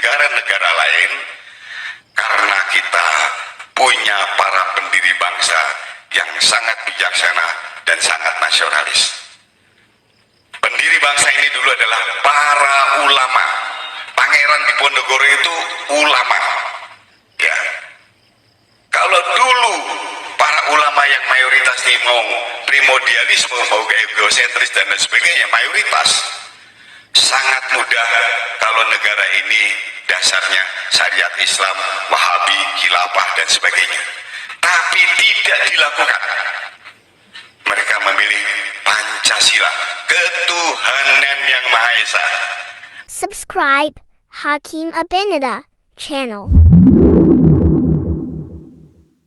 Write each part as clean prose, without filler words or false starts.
negara-negara lain karena kita punya para pendiri bangsa yang sangat bijaksana dan sangat nasionalis. Pendiri bangsa ini dulu adalah para ulama. Pangeran Diponegoro itu ulama. Ya. Kalau dulu para ulama yang mayoritas ini mau primordialisme, mau egosentris dan lain sebagainya, mayoritas, sangat mudah kalau negara ini dasarnya syariat Islam, Wahabi, Khilafah dan sebagainya. Tapi tidak dilakukan. Mereka memilih Pancasila, ketuhanan yang Maha Esa. Subscribe Hakim Abinada channel.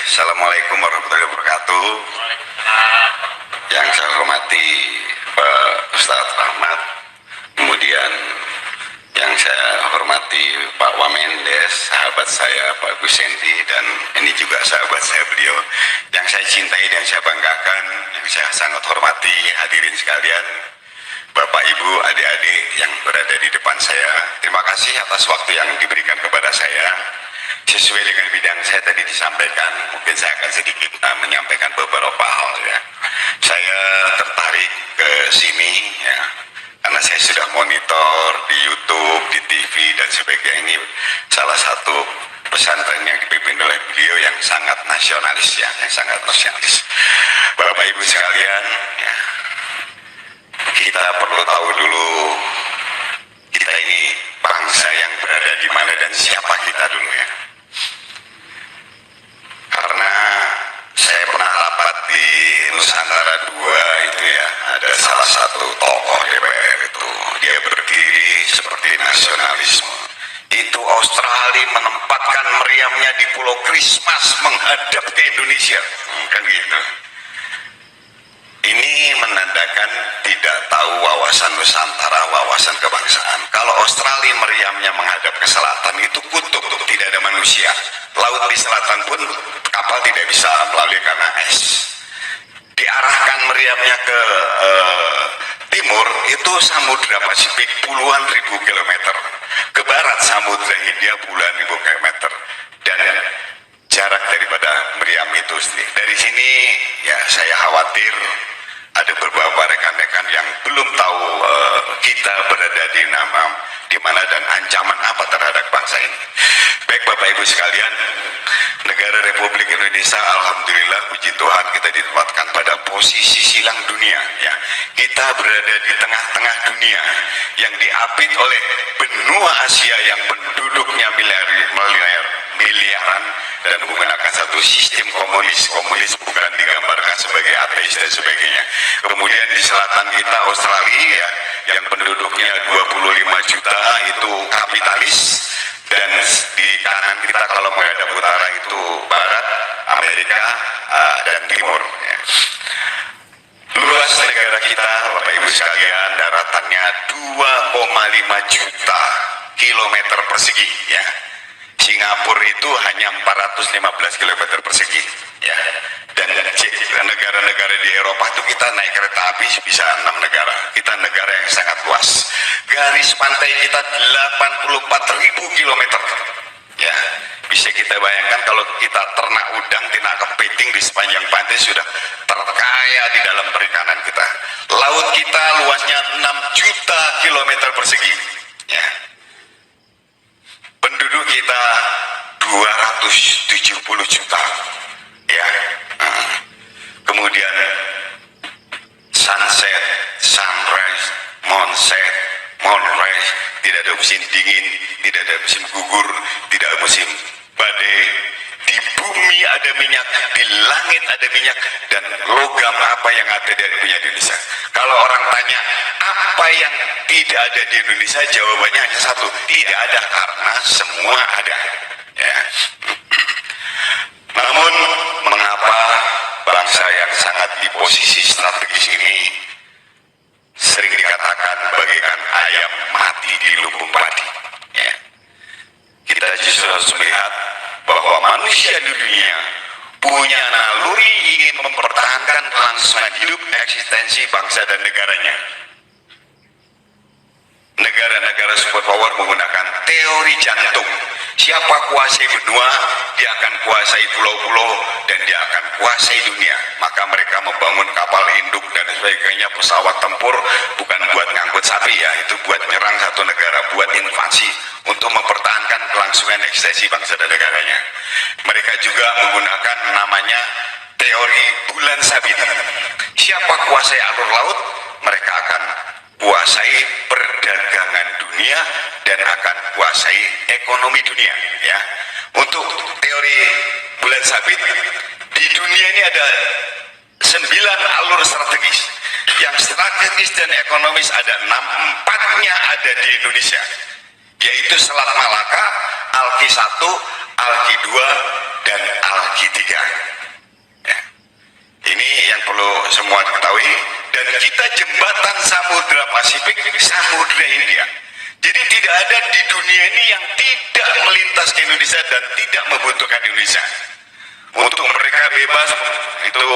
Assalamualaikum warahmatullahi wabarakatuh. Yang saya hormati Pak Ustadz Rahmat, kemudian yang saya hormati Pak Wamendes, sahabat saya Pak Gusendi, dan ini juga sahabat saya beliau yang saya cintai dan saya banggakan, yang saya sangat hormati, hadirin sekalian, Bapak Ibu, adik-adik yang berada di depan saya. Terima kasih atas waktu yang diberikan kepada saya. Sesuai dengan bidang saya tadi disampaikan, mungkin saya akan sedikit menyampaikan beberapa hal ya. Saya tertarik ke sini ya, karena saya sudah monitor di YouTube, di TV dan sebagainya. Ini salah satu pesantren yang dipimpin oleh beliau yang sangat nasionalis ya, yang sangat nasionalis. Bapak Ibu sekalian, ya, kita perlu tahu dulu kita ini bangsa yang berada di mana dan siapa kita dulu ya. Karena saya pernah rapat di Nusantara 2 itu ya, ada salah satu tokoh DPR itu, dia berdiri seperti nasionalisme. Itu Australia menempatkan meriamnya di Pulau Christmas menghadap ke Indonesia, kan gitu. Ini menandakan tidak tahu wawasan Nusantara, wawasan kebangsaan. Kalau Australia meriamnya menghadap ke selatan, itu kutub, tidak ada manusia. Laut di selatan pun kapal tidak bisa melalui karena es. Diarahkan meriamnya ke timur, itu Samudra Pasifik puluhan ribu kilometer. Ke barat Samudra Hindia puluhan ribu kilometer. Dan jarak daripada meriam itu sendiri. Dari sini ya saya khawatir ada beberapa rekan-rekan yang belum tahu kita berada di mana dan ancaman apa terhadap bangsa ini. Baik Bapak Ibu sekalian, negara Republik Indonesia alhamdulillah puji Tuhan kita ditempatkan pada posisi silang dunia ya. Kita berada di tengah-tengah dunia yang diapit oleh benua Asia yang penduduknya miliaran dan menggunakan satu sistem komunis. Komunis bukan digambarkan sebagai ateis dan sebagainya. Kemudian di selatan kita Australia yang penduduknya 25 juta itu kapitalis, dan di kanan kita kalau menghadap utara itu barat Amerika dan timur ya. Luas negara kita Bapak Ibu sekalian daratannya 2,5 juta kilometer persegi ya. Singapura itu hanya 415 km persegi ya. Dan negara-negara di Eropa itu kita naik kereta api bisa 6 negara. Kita negara yang sangat luas. Garis pantai kita 84.000 km ya. Bisa kita bayangkan kalau kita ternak udang, ternak kepiting di sepanjang pantai sudah terkaya di dalam perikanan kita. Laut kita luasnya 6 juta kilometer persegi ya. Penduduk kita 270 juta ya. Kemudian sunset, sunrise, moonset, moonrise, tidak ada musim dingin, tidak ada musim gugur, tidak ada musim badai. Di bumi ada minyak, di langit ada minyak, dan logam apa yang ada dari punya Indonesia. Kalau orang tanya apa yang tidak ada di Indonesia, jawabannya hanya satu, tidak ada, karena semua ada ya. Namun mengapa bangsa yang sangat di posisi strategis ini sering dikatakan bagaikan ayam mati di lumbung padi ya. Kita justru harus melihat bahwa manusia di dunia punya naluri ingin mempertahankan kelangsungan hidup eksistensi bangsa dan negaranya. Negara-negara superpower menggunakan teori teori jantung. Siapa kuasai benua, dia akan kuasai pulau-pulau dan dia akan kuasai dunia. Maka mereka membangun kapal induk dan sebagainya, pesawat tempur, bukan buat ngangkut sapi ya, itu buat nyerang satu negara, buat invasi untuk mempertahankan kelangsungan eksistensi bangsa dan negaranya. Mereka juga menggunakan namanya teori bulan sabit. Siapa kuasai alur laut, mereka akan kuasai perdagangan dunia dan akan kuasai ekonomi dunia ya. Untuk teori bulan sabit, di dunia ini ada 9 alur strategis. Yang strategis dan ekonomis ada 6, 4-nya ada di Indonesia, yaitu Selat Malaka, Alki 1, Alki 2, dan Alki 3 ya. Ini yang perlu semua diketahui. Dan kita jembatan Samudra Pasifik, Samudra India. Jadi tidak ada di dunia ini yang tidak melintas ke Indonesia dan tidak membutuhkan Indonesia. Untuk mereka bebas itu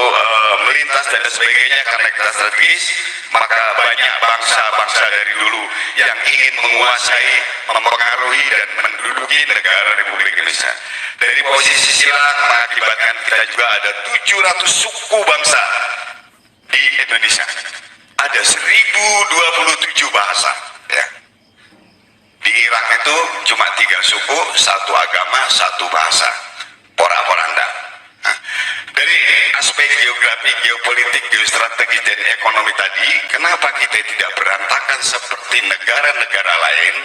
melintas dan sebagainya karena kita strategis, maka banyak bangsa-bangsa dari dulu yang ingin menguasai, mempengaruhi dan menduduki negara Republik Indonesia. Dari posisi silang mengakibatkan kita juga ada 700 suku bangsa di Indonesia. Ada 1027 bahasa ya. Di Irak itu cuma 3 suku, 1 agama, 1 bahasa. Porak-poranda. Nah, dari aspek geografi, geopolitik, geostrategi dan ekonomi tadi, kenapa kita tidak berantakan seperti negara-negara lain?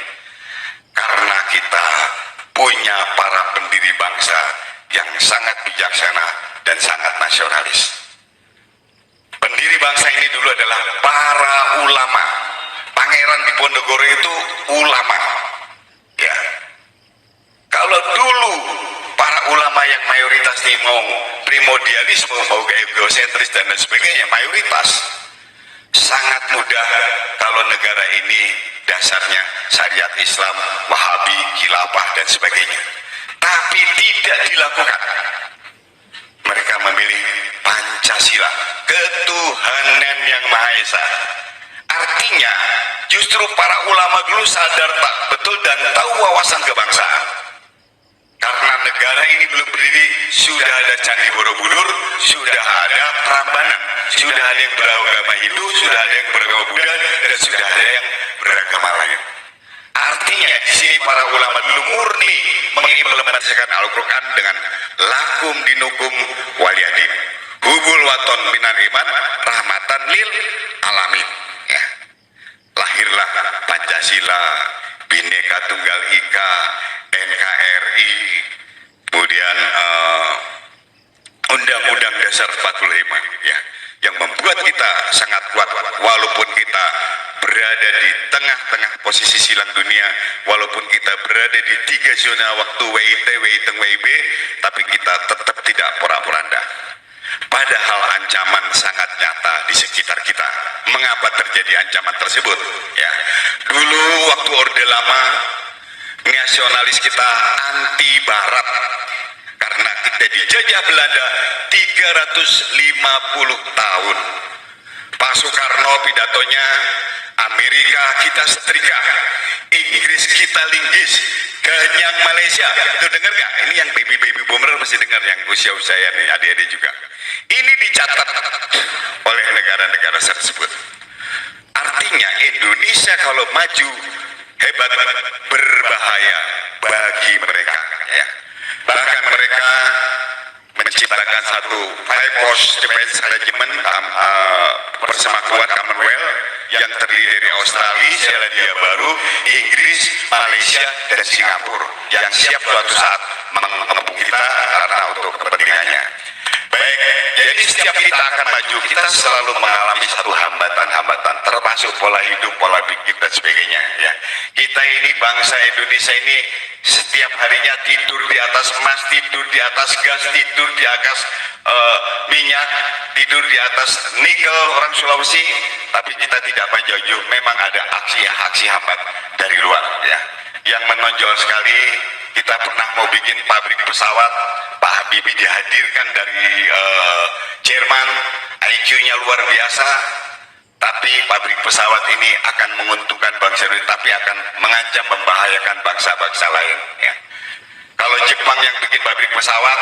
Karena kita punya para pendiri bangsa yang sangat bijaksana dan sangat nasionalis. Pendiri bangsa ini dulu adalah para ulama. Pangeran Diponegoro itu ulama. Ya. Kalau dulu para ulama yang mayoritas nih mau primordialisme, mau egosentris dan lain sebagainya, mayoritas, sangat mudah kalau negara ini dasarnya syariat Islam, Wahabi, Khilafah dan sebagainya. Tapi tidak dilakukan. Mereka memilih Pancasila, ketuhanan yang Maha Esa. Artinya, justru para ulama dulu sadar tak betul dan tahu wawasan kebangsaan. Karena negara ini belum berdiri, sudah ada Candi Borobudur, sudah ada Prambanan, sudah ada yang beragama Hindu, sudah ada yang beragama Buddha, dan sudah ada yang beragama lain. Artinya di sini para ulama dulu murni mengimplementasikan Al-Quran dengan lakum dinukum waliyadin, hubul waton minan iman, rahmatan lil alamin. Ya. Lahirlah Pancasila, Bhinneka Tunggal Ika, NKRI, kemudian Undang-Undang Dasar 45 ya, yang membuat kita sangat kuat walaupun kita berada di tengah-tengah posisi silang dunia, walaupun kita berada di 3 zona waktu WIT, WITeng, WIB, tapi kita tetap tidak porak-poranda. Padahal ancaman sangat nyata di sekitar kita. Mengapa terjadi ancaman tersebut? Ya, dulu waktu Orde Lama, nasionalis kita anti Barat karena kita dijajah Belanda 350 tahun. Pak Soekarno pidatonya, Amerika kita setrika, Inggris kita linggis, kenyang Malaysia. Itu dengar gak? Ini yang baby boomer mesti dengar, yang usia-usia nih, adik-adik juga. Ini dicatat oleh negara-negara tersebut. Artinya Indonesia kalau maju hebat, berbahaya bagi mereka ya. Bahkan mereka menciptakan satu Five Force Defense Regiment, persemakuan Commonwealth yang terdiri dari Australia, Selandia Baru, Inggris, Malaysia, dan Singapura yang siap suatu saat mengepung kita karena untuk kepentingannya. Baik, jadi setiap kita akan maju, kita selalu mengalami satu hambatan-hambatan, termasuk pola hidup, pola pikir dan sebagainya. Ya, kita ini bangsa Indonesia ini setiap harinya tidur di atas emas, tidur di atas gas, tidur di atas minyak, tidur di atas nikel orang Sulawesi, tapi kita tidak maju. Memang ada aksi hambat dari luar. Ya, yang menonjol sekali, kita pernah mau bikin pabrik pesawat. Pak Habibie dihadirkan dari Jerman, IQ-nya luar biasa, tapi tapi pabrik pesawat ini akan menguntungkan bangsa Indonesia, tapi akan mengancam membahayakan bangsa-bangsa lain. Ya. Kalau Jepang yang bikin pabrik pesawat,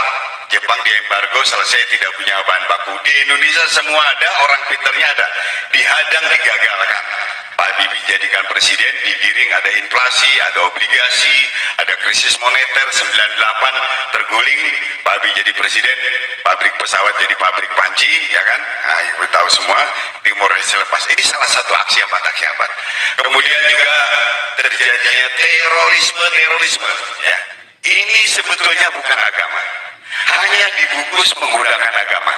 Jepang diembargo, selesai, tidak punya bahan baku. Di Indonesia semua ada, orang pinternya ada, dihadang, digagalkan. Pak Habibie jadikan presiden, digiring, ada inflasi, ada obligasi, ada krisis moneter, 98 terguling, Pak Habibie jadi presiden, pabrik pesawat jadi pabrik panci, ya kan? Nah, ibu tahu semua, Timor Leste lepas. Ini salah satu aksi yang patah kiamat. Kemudian juga terjadinya terorisme, ya. Ini sebetulnya bukan agama, hanya dibungkus menggunakan agama.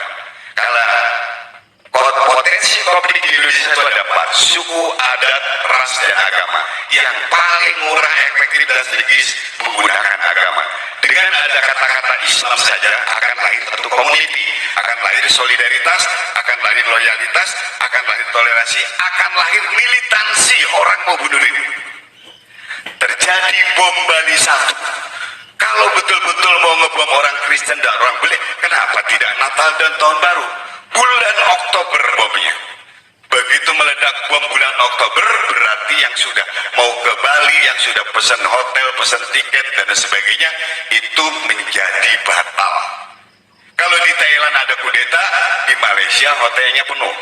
Kalau potensi konflik di Indonesia itu ada 4, suku, adat, ras, dan agama. Yang paling murah, efektif, dan strategis menggunakan agama. Dengan ada kata-kata Islam saja akan lahir satu community, akan lahir solidaritas, akan lahir loyalitas, akan lahir toleransi, akan lahir militansi, orang mau bunuh diri. Terjadi bom Bali 1. Kalau betul-betul mau ngebom orang Kristen dan orang Bule, kenapa tidak Natal dan Tahun Baru? Bulan Oktober bomnya. Begitu meledak bom bulan Oktober, berarti yang sudah mau ke Bali, yang sudah pesan hotel, pesan tiket, dan sebagainya, itu menjadi batal. Kalau di Thailand ada kudeta, di Malaysia hotelnya penuh.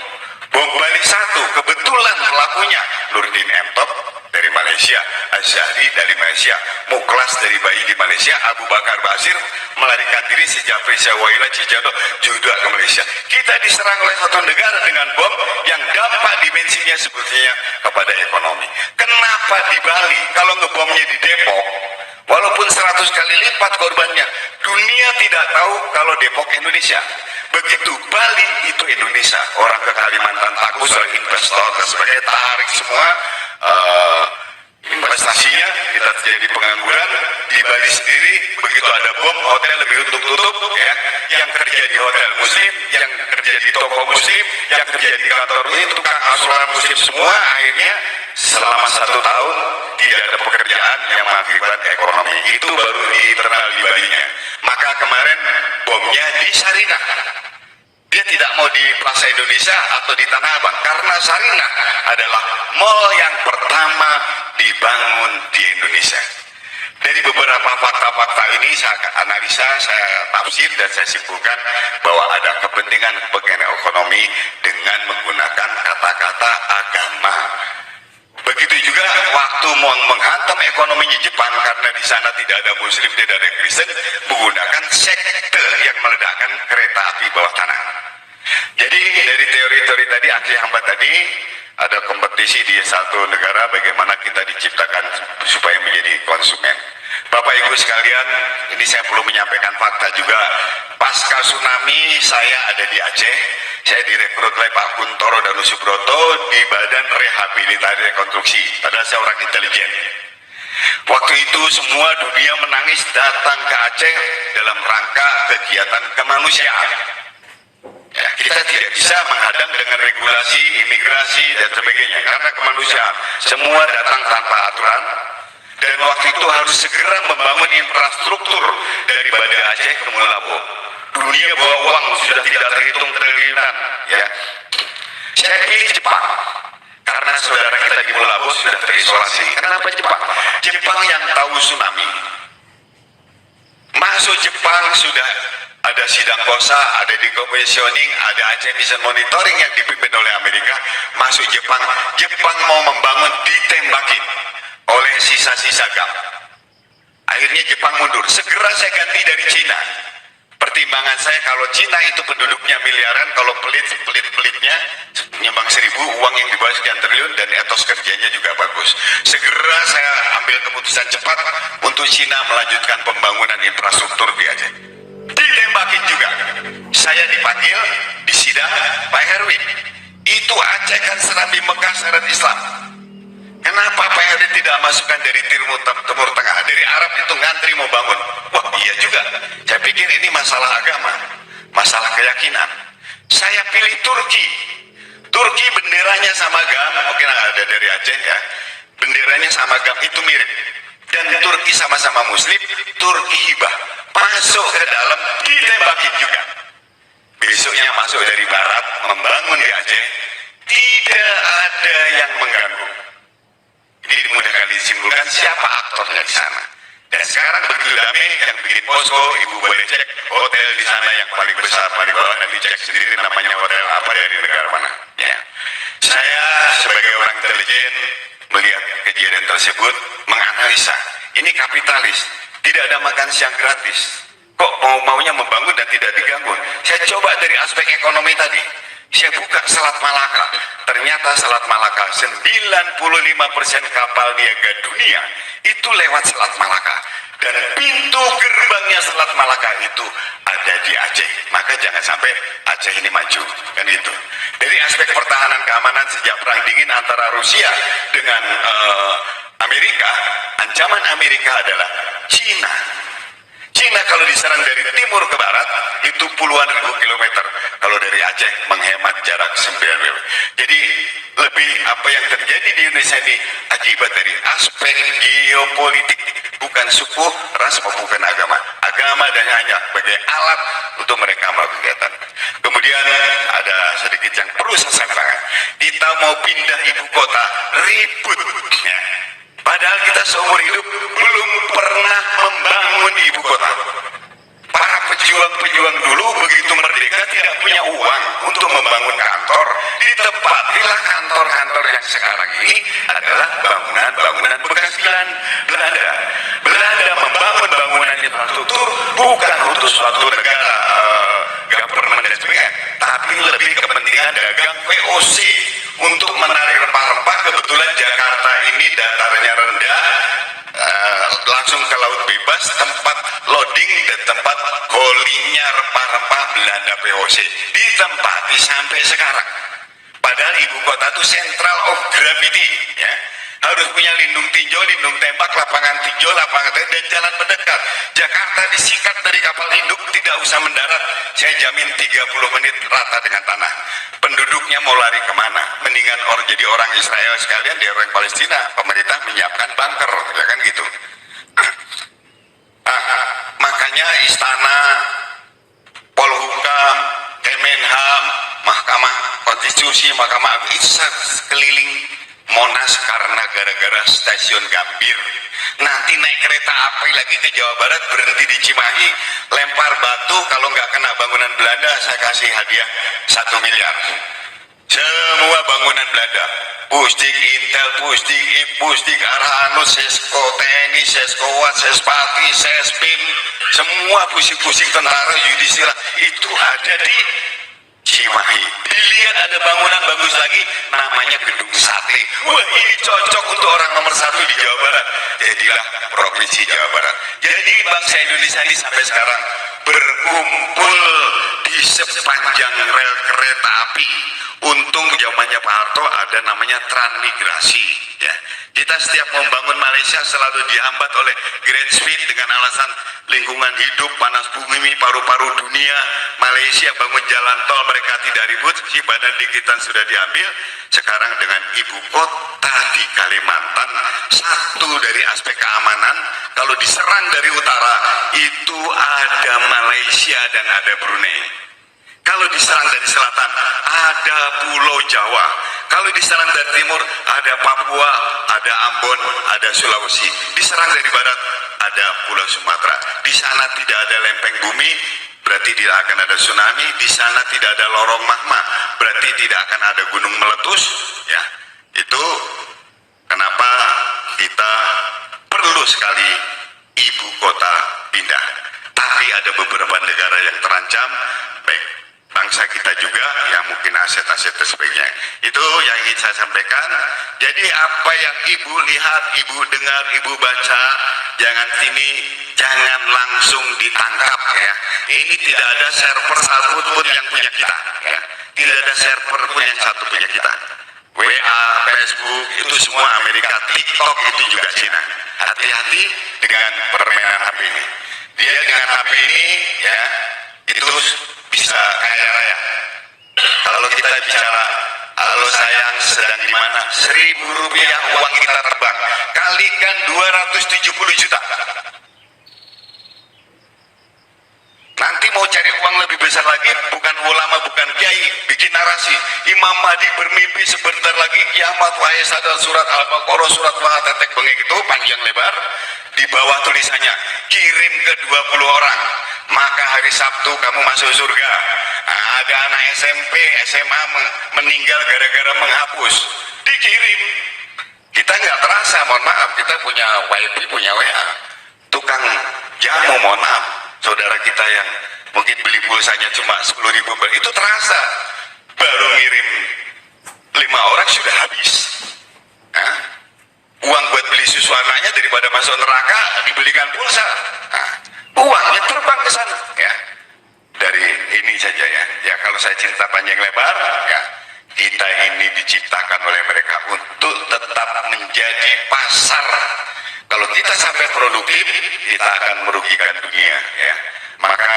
Bom Bali 1, kebetulan pelakunya Nurdin Emtop dari Malaysia, Asyari dari Malaysia, Muklas dari bayi di Malaysia, Abu Bakar Basir melarikan diri, sejak Waila Cicendo juga ke Malaysia. Kita diserang oleh satu negara dengan bom yang dampak dimensinya sebetulnya kepada ekonomi. Kenapa di Bali? Kalau ngebomnya di Depok, walaupun 100 kali lipat korbannya, dunia tidak tahu kalau Depok Indonesia. Begitu Bali itu Indonesia. Orang ke Kalimantan takut soal investor dan sebagainya, tarik semua investasinya, kita terjadi pengangguran. Di Bali sendiri begitu ada bom, hotel lebih untuk tutup, ya. Yang kerja di hotel muslim, yang kerja di toko muslim, yang kerja di kantor ini tukang asuransi muslim semua. Akhirnya selama 1 tahun tidak ada pekerjaan yang mengakibatkan ekonomi. Itu baru di internal di Balinya. Maka kemarin bomnya di Sarinah. Dia tidak mau di Plaza Indonesia atau di Tanah Abang, karena Sarinah adalah mall yang pertama dibangun di Indonesia. Dari beberapa fakta-fakta ini saya analisa, saya tafsir, dan saya simpulkan bahwa ada kepentingan ekonomi dengan menggunakan kata-kata agama. Begitu juga waktu mau menghantam ekonominya Jepang, karena di sana tidak ada Muslim, tidak ada Kristen, menggunakan sekte yang meledakkan kereta api bawah tanah. Jadi dari teori-teori tadi, akhir hambat tadi, ada kompetisi di satu negara bagaimana kita diciptakan supaya menjadi konsumen. Bapak Ibu sekalian, ini saya perlu menyampaikan fakta juga. Pasca tsunami saya ada di Aceh, saya direkrut oleh Pak Kuntoro dan Subroto di Badan Rehabilitasi Rekonstruksi, padahal saya orang intelijen. Waktu itu semua dunia menangis datang ke Aceh dalam rangka kegiatan kemanusiaan. Ya, kita tidak bisa menghadang dengan regulasi, imigrasi, dan sebagainya, karena kemanusiaan. Semua datang tanpa aturan, dan waktu itu harus segera membangun infrastruktur dari Banda Aceh ke Mulabo. Dunia bawa uang sudah tidak terhitung triliunan. Ya. Saya pilih Jepang, karena saudara kita di Mulabo sudah terisolasi. Kenapa Jepang? Jepang yang tahu tsunami. Masuk Jepang sudah ada sidang kosa, ada decommissioning, ada Aceh Mission Monitoring yang dipimpin oleh Amerika. Masuk Jepang, Jepang mau membangun, ditembakin oleh sisa-sisa GAM. Akhirnya Jepang mundur. Segera saya ganti dari Cina. Pertimbangan saya, kalau Cina itu penduduknya miliaran, kalau pelit-pelitnya nyumbang 1.000, uang yang di bawah sekian triliun, dan etos kerjanya juga bagus. Segera saya ambil keputusan cepat untuk Cina melanjutkan pembangunan infrastruktur di Aceh. Ditembakin juga. Saya dipanggil di sidang, Pak Herwin, itu Aceh kan Serambi Mekah syarat Islam. Kenapa Pak Herwin tidak masukkan dari Timur Tengah, dari Arab itu ngantri mau bangun? Wah iya juga. Saya pikir ini masalah agama, masalah keyakinan. Saya pilih Turki. Turki benderanya sama GAM, mungkin ada dari Aceh ya. Benderanya sama GAM itu mirip. Dan Turki sama-sama Muslim, Turki hibah. Masuk ke dalam, ditembakin juga. Besoknya masuk dari barat, membangun di Aceh, Tidak ada yang mengganggu. Ini mudah kali disimpulkan siapa aktornya di sana. Dan sekarang begitu damai, yang bikin posko, ibu boleh cek hotel di sana yang paling besar, paling bawah, nanti cek sendiri namanya hotel apa dari negara mana. Ya. Saya sebagai orang intelijen melihat kejadian tersebut, menganalisa, ini kapitalis, tidak ada makan siang gratis. Kok maunya membangun dan tidak diganggu? Saya coba dari aspek ekonomi tadi. Saya buka Selat Malaka. Ternyata Selat Malaka 95% kapal niaga dunia itu lewat Selat Malaka. Dan pintu gerbangnya Selat Malaka itu ada di Aceh. Maka jangan sampai Aceh ini maju. Kan itu. Dari aspek pertahanan keamanan sejak perang dingin antara Rusia dengan Amerika, ancaman Amerika adalah Cina. Cina kalau diserang dari timur ke barat itu puluhan ribu kilometer. Kalau dari Aceh menghemat jarak 9 km. Jadi lebih apa yang terjadi di Indonesia ini akibat dari aspek geopolitik, bukan suku, ras maupun agama. Agama dan hanya sebagai alat untuk mereka melakukan kegiatan. Kemudian ada sedikit yang perlu saya sampaikan. Kita mau pindah ibu kota, ribut. Ya. Padahal kita seumur hidup belum pernah membangun ibu kota. Para pejuang-pejuang dulu begitu merdeka tidak punya uang untuk membangun kantor. Ditempatilah kantor-kantor yang sekarang ini adalah bangunan-bangunan bekas Belanda. Belanda membangun bangunan infrastruktur bukan untuk suatu negara government dan sebagainya, tapi lebih kepentingan dagang VOC untuk menarik rempah-rempah. Kebetulan Jakarta ini datarnya rendah, langsung ke laut bebas, tempat loading dan tempat holdingnya rempah-rempah Belanda VOC ditempati sampai sekarang. Padahal ibu kota itu central of gravity, ya. Harus punya lindung tinjau, lindung tembak, lapangan tinjau, lapangan tembak, dan jalan mendekat. Jakarta disikat dari kapal induk, tidak usah mendarat. Saya jamin 30 menit rata dengan tanah. Penduduknya mau lari kemana? Mendingan jadi orang Israel sekalian, di orang Palestina. Pemerintah menyiapkan bunker, ya kan gitu. Makanya istana, Polhukam, Kemenham, Mahkamah Konstitusi, Mahkamah Agung itu sekeliling Monas karena gara-gara stasiun Gambir. Nanti naik kereta api lagi ke Jawa Barat, berhenti di Cimahi, lempar batu, kalau nggak kena bangunan Belanda saya kasih hadiah 1 miliar. Semua bangunan Belanda, Pusdik Intel, Pusdik IP, Pusdik Arahanus, Sesko TNI, Seskowat, Sespati, Sespim, semua pusing-pusing tentara yudisial itu ada di Cimahi. Dilihat ada bangunan bagus lagi, namanya Gedung Sate. Wah, ini cocok untuk orang nomor 1 di Jawa Barat. Jadilah Provinsi Jawa Barat. Jadi bangsa Indonesia ini sampai sekarang berkumpul di sepanjang rel kereta api. Untung zamannya Pak Harto ada namanya transmigrasi. Ya. Kita setiap membangun Malaysia selalu dihambat oleh Grand Speed dengan alasan lingkungan hidup, panas bumi, paru-paru dunia. Malaysia bangun jalan tol, mereka tidak ribut, si badan dikitan sudah diambil. Sekarang dengan ibu kota di Kalimantan, satu dari aspek keamanan, kalau diserang dari utara, itu ada Malaysia dan ada Brunei. Kalau diserang dari selatan, ada Pulau Jawa. Kalau diserang dari timur, ada Papua, ada Ambon, ada Sulawesi. Diserang dari barat, ada Pulau Sumatera. Di sana tidak ada lempeng bumi, berarti tidak akan ada tsunami. Di sana tidak ada lorong magma, berarti tidak akan ada gunung meletus. Ya, itu kenapa kita perlu sekali ibu kota pindah. Tapi ada beberapa negara yang terancam, baik bangsa kita juga yang mungkin aset-aset dan sebagainya. Itu yang ingin saya sampaikan. Jadi apa yang ibu lihat, ibu dengar, ibu baca, jangan langsung ditangkap ya. Ini tidak ada server satu pun yang punya kita ya. Tidak ada server pun yang satu punya kita. WA, Facebook itu semua Amerika, TikTok itu juga Cina. Hati-hati dengan permainan HP ini. Dia dengan HP ini ya, itu bisa kaya raya. Kalau kita bicara, halo sayang sedang di mana? 1.000 rupiah uang kita terbang. Kalikan 270 juta. Nanti mau cari uang lebih besar lagi, bukan ulama, bukan kiai, bikin narasi Imam Mahdi bermimpi sebentar lagi kiamat, wahai sadar, surat Al-Baqarah, surat Tetek bengek itu panjang lebar, di bawah tulisannya kirim ke 20 orang maka hari Sabtu kamu masuk surga. Nah, ada anak SMP SMA meninggal gara-gara menghapus, dikirim. Kita nggak terasa, mohon maaf, kita punya wifi, punya WA. Tukang jamu, mohon maaf, saudara kita yang mungkin beli pulsanya cuma 10.000 itu terasa. Baru ngirim 5 orang sudah habis. Nah, uang buat beli susu anaknya daripada masuk neraka dibelikan pulsa. Nah, uangnya terbang ke sana. Ya, dari ini saja ya. Ya kalau saya cerita panjang lebar, ya kita ini diciptakan oleh mereka untuk tetap menjadi pasar. Kalau kita sampai produktif, kita akan merugikan dunia. Ya, maka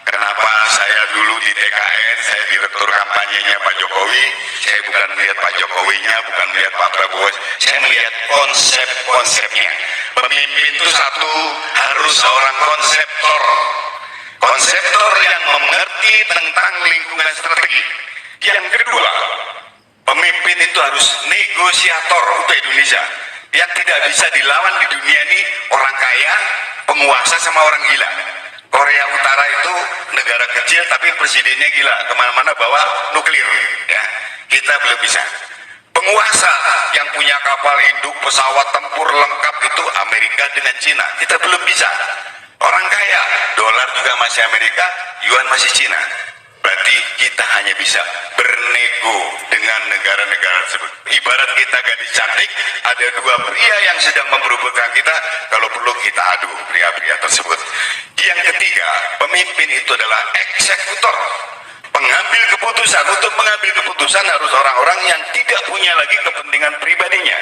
kenapa saya dulu di TKN, saya direktur kampanyenya Pak Jokowi, saya bukan melihat Pak Jokowinya, bukan melihat Pak Prabowo, saya melihat konsep-konsepnya. Pemimpin itu satu, harus seorang konseptor. Konseptor yang mengerti tentang lingkungan strategi. Yang kedua, pemimpin itu harus negosiator untuk Indonesia. Yang tidak bisa dilawan di dunia ini orang kaya, penguasa sama orang gila. Korea Utara itu negara kecil tapi presidennya gila, kemana-mana bawa nuklir. Ya, kita belum bisa. Penguasa yang punya kapal induk, pesawat tempur lengkap itu Amerika dengan Cina, kita belum bisa. Orang kaya, dolar juga masih Amerika, yuan masih Cina. Berarti kita hanya bisa bernego dengan negara-negara tersebut. Ibarat kita gadis cantik, ada dua pria yang sedang memperebutkan kita, kalau perlu kita adu pria-pria tersebut. Yang ketiga, pemimpin itu adalah eksekutor, pengambil keputusan. Untuk mengambil keputusan harus orang-orang yang tidak punya lagi kepentingan pribadinya,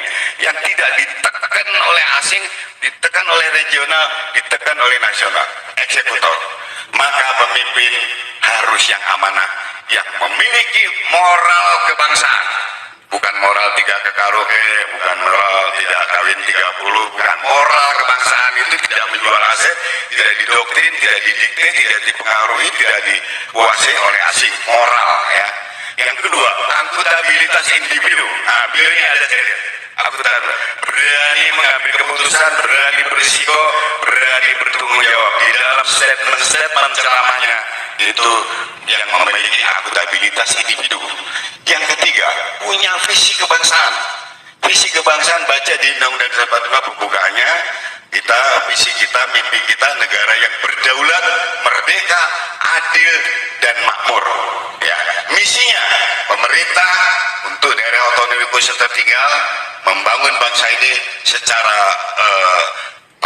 yang tidak ditekan oleh asing, ditekan oleh regional, ditekan oleh nasional. Eksekutor. Maka pemimpin harus yang amanah, yang memiliki moral kebangsaan. Bukan moral 3 ke karaoke, bukan moral tidak kawin 30, bukan moral kebangsaan. Itu tidak menjual aset, tidak didoktrin, tidak didikte, tidak dipengaruhi, tidak dikuasai oleh asing. Moral, ya. Yang kedua, akuntabilitas individu. Nah, ini ada saya. Akuntabilitas, berani mengambil keputusan, berani berisiko, berani bertanggung jawab. Di dalam statement ceramahnya itu yang memiliki akuntabilitas individu. Yang ketiga, punya visi kebangsaan. Visi kebangsaan, baca di Undang-Undang 45 pembukaannya, kita, visi kita, mimpi kita, negara yang berdaulat, merdeka, adil, dan makmur. Ya, misinya pemerintah untuk daerah otonomi khusus tertinggal membangun bangsa ini secara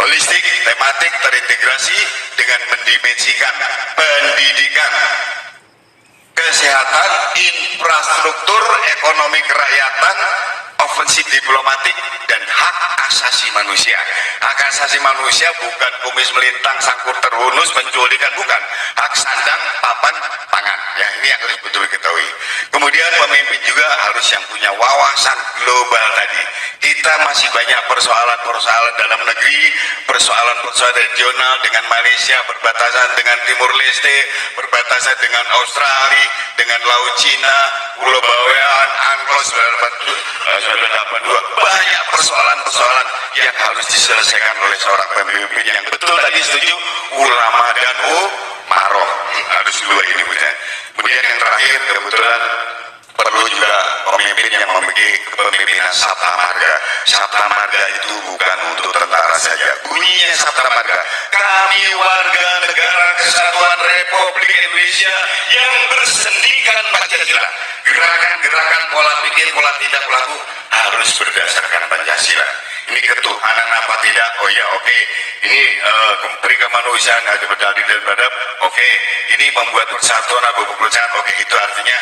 holistik, tematik, terintegrasi dengan mendimensikan pendidikan, kesehatan, infrastruktur, ekonomi kerakyatan, ofensif diplomatik, dan hak asasi manusia. Hak asasi manusia bukan kumis melintang, sangkur terhunus, penculikan, bukan. Hak sandang, papan, pangan. Ya, ini yang harus betul diketahui. Kemudian pemimpin juga harus yang punya wawasan global tadi. Kita masih banyak persoalan-persoalan dalam negeri, persoalan-persoalan regional dengan Malaysia, berbatasan dengan Timur Leste, berbatasan dengan Australia, dengan Laut Cina, Pulau Bawean, UNCLOS 1982. Banyak persoalan-persoalan yang harus diselesaikan oleh seorang pemimpin yang betul tadi setuju, ulama dan umaroh. Harus dua ini. Kemudian yang terakhir, kebetulan perlu juga pemimpin yang memiliki kepemimpinan Sabta Marga. Sabta Marga itu bukan untuk tentara saja. Bunyinya Sabta Marga, kami warga negara kesatuan Republik Indonesia yang bersendikan Pancasila. Gerakan-gerakan pola pikir, pola tindak laku harus berdasarkan Pancasila. Ini ketuhanan apa tidak? Oh ya, oke. Ini peri kemanusiaan, ada berdadil dan beradab. Oke. Ini membuat persatuan, abu persatuan. Oke, itu artinya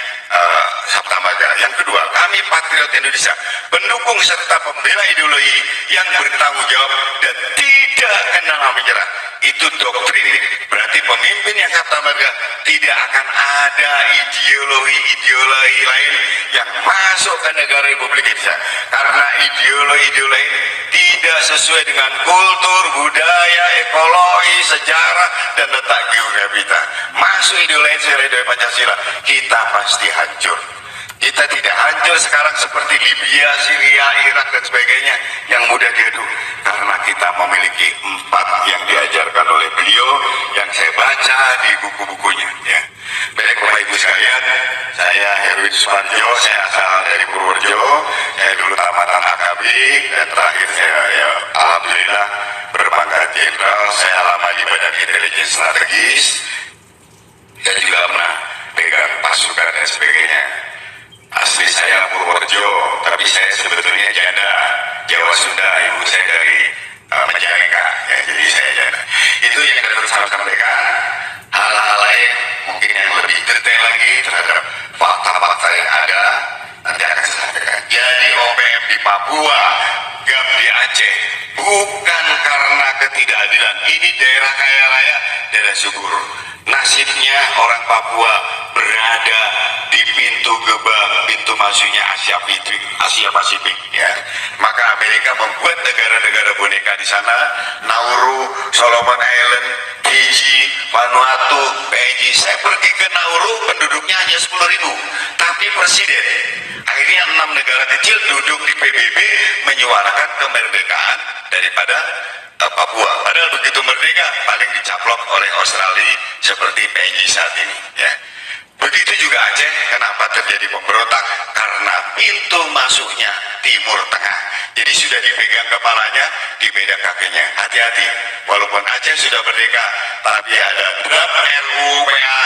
Sabta Marga. Yang kedua, kami patriot Indonesia, pendukung serta pembela ideologi yang bertanggung jawab dan tidak tidak kenal menyerah. Itu doktrin. Berarti pemimpin yang kata mereka tidak akan ada ideologi lain yang masuk ke negara Republik Indonesia, karena ideologi tidak sesuai dengan kultur, budaya, ekologi, sejarah, dan letak geografi kita. Masuk ideologi Pancasila, kita pasti hancur. Kita tidak hancur sekarang seperti Libya, Syria, Irak, dan sebagainya yang mudah diadu, karena kita memiliki 4 yang diajarkan oleh beliau yang saya baca di buku-bukunya, ya. Baik Bapak Ibu sekalian, saya Herwin Suparjo, saya asal dari Purworejo, saya dulu tamatan AKB, dan terakhir saya alhamdulillah berpangkat jenderal. Saya lama di Badan Intelijen Strategis, saya juga pernah pegang pasukan dan sebagainya. Asli saya Purworejo, tapi saya sebetulnya janda Jawa Sunda, ibu saya dari Majalengka, ya, jadi saya janda. Itu yang dapat saya sampaikan. Hal-hal lain mungkin yang lebih detail lagi terhadap fakta-fakta yang ada nanti akan saya sampaikan. Jadi OPM di Papua, GAM di Aceh, bukan karena ketidakadilan. Ini daerah kaya raya, daerah subur. Nasibnya orang Papua berada di pintu gerbang, pintu masuknya Asia Pasifik, ya. Maka Amerika membuat negara-negara boneka di sana, Nauru, Solomon Island, Fiji, Vanuatu, PNG. Saya pergi ke Nauru, penduduknya hanya 10.000, tapi presiden akhirnya 6 negara kecil duduk di PBB menyuarakan kemerdekaan daripada Papua. Padahal begitu merdeka paling dicaplok oleh Australia seperti PNG saat ini, ya. Begitu juga Aceh, kenapa terjadi pemberontak? Karena pintu masuknya Timur Tengah. Jadi sudah dipegang kepalanya, dipegang kakinya. Hati-hati, walaupun Aceh sudah merdeka, tapi ada draft RUPA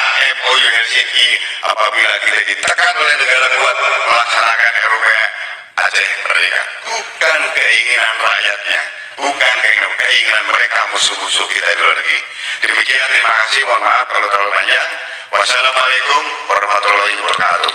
MOU Helsinki. Apabila kita ditekan oleh negara kuat melaksanakan RUPA, Aceh merdeka. Bukan keinginan rakyatnya, bukan keinginan mereka musuh-musuh kita di luar negeri. Demikian, terima kasih, mohon maaf kalau terlalu banyak. Wassalamualaikum warahmatullahi wabarakatuh.